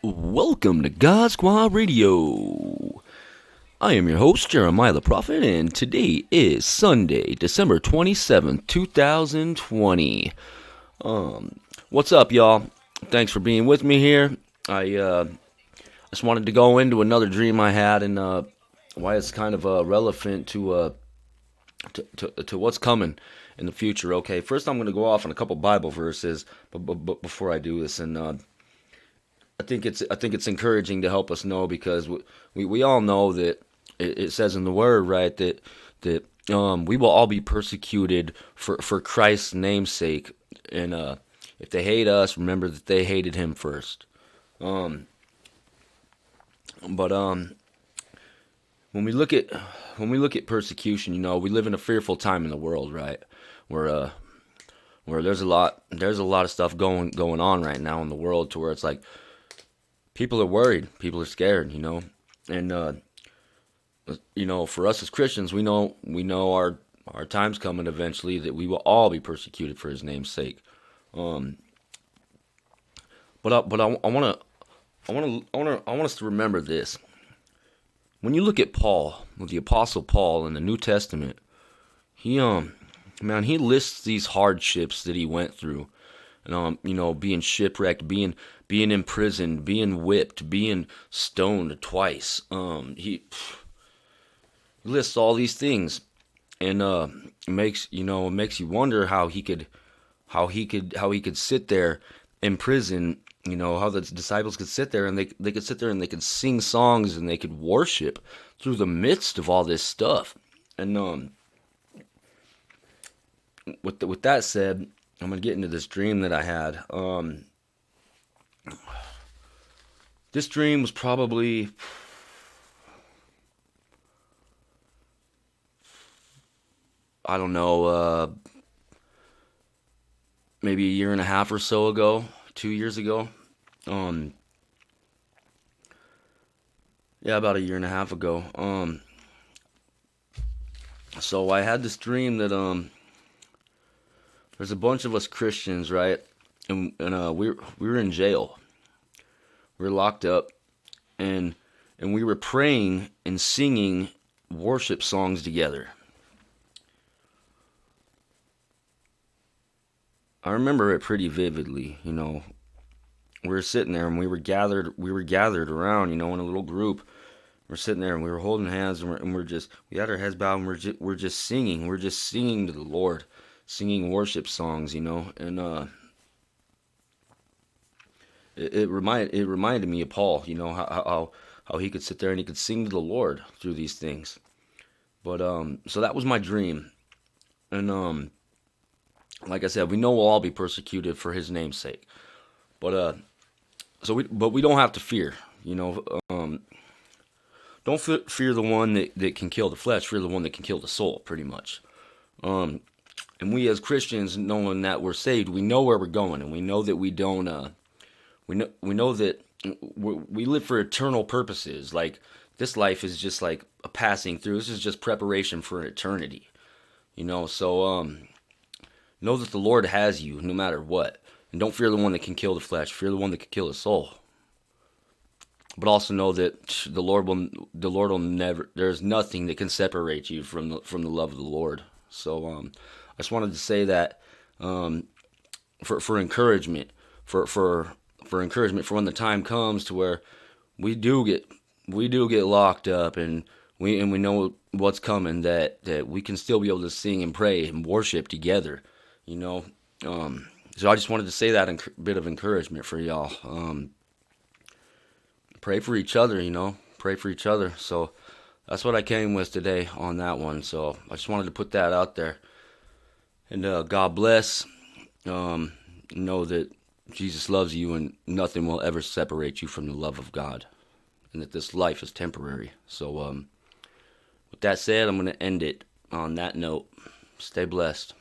Welcome to God Squad Radio. I am your host, Jeremiah the Prophet, and today is Sunday, December 27th, 2020. What's up, y'all? Thanks for being with me here. I just wanted to go into another dream I had and why it's kind of relevant to what's coming in the future. Okay, first I'm going to go off on a couple Bible verses, but before I do this, and I think it's encouraging to help us know because we all know that it says in the Word, right, that we will all be persecuted for Christ's name's sake, and if they hate us, remember that they hated Him first. Um, but when we look at persecution, we live in a fearful time in the world, right? Where where there's a lot of stuff going on right now in the world to where it's like people are worried, people are scared, and for us as Christians, we know our time's coming eventually that we will all be persecuted for His name's sake. Um, but I want us to remember this. When you look at Paul, the Apostle Paul in the New Testament, he man, he lists these hardships that he went through, and being shipwrecked, being imprisoned, being whipped, being stoned twice. He lists all these things, and it makes you wonder how he could sit there in prison. How the disciples could sit there and they could sit there and they could sing songs and they could worship through the midst of all this stuff. And with that said, I'm gonna get into this dream that I had. This dream was probably, I don't know, maybe a year and a half or so ago, 2 years ago. Um, yeah, about a year and a half ago. So I had this dream that there's a bunch of us Christians, right? And we were in jail. We were locked up, and we were praying and singing worship songs together. I remember it pretty vividly. We were sitting there and we were gathered around, in a little group. We're sitting there and we were holding hands we had our heads bowed and we're just singing. We're just singing to the Lord, singing worship songs, and it reminded me of Paul, how he could sit there and he could sing to the Lord through these things. But so that was my dream, and like I said, we know we'll all be persecuted for His name's sake. But we don't have to fear, don't fear the one that can kill the flesh, fear the one that can kill the soul, pretty much. Um, and we as Christians, knowing that we're saved, we know where we're going, and we know that we don't. We know that we live for eternal purposes. Like this life is just like a passing through. This is just preparation for eternity. So know that the Lord has you no matter what, and don't fear the one that can kill the flesh. Fear the one that can kill the soul. But also know that the Lord will never. There's nothing that can separate you from the love of the Lord. So I just wanted to say that um, for encouragement, for encouragement for when the time comes to where we do get we do get locked up, and we know what's coming, that we can still be able to sing and pray and worship together. You know. So I just wanted to say that bit of encouragement for y'all. Pray for each other. Pray for each other. So that's what I came with today on that one. So I just wanted to put that out there. And God bless. Um, know that Jesus loves you, and nothing will ever separate you from the love of God, and that this life is temporary. So with that said, I'm going to end it on that note. Stay blessed.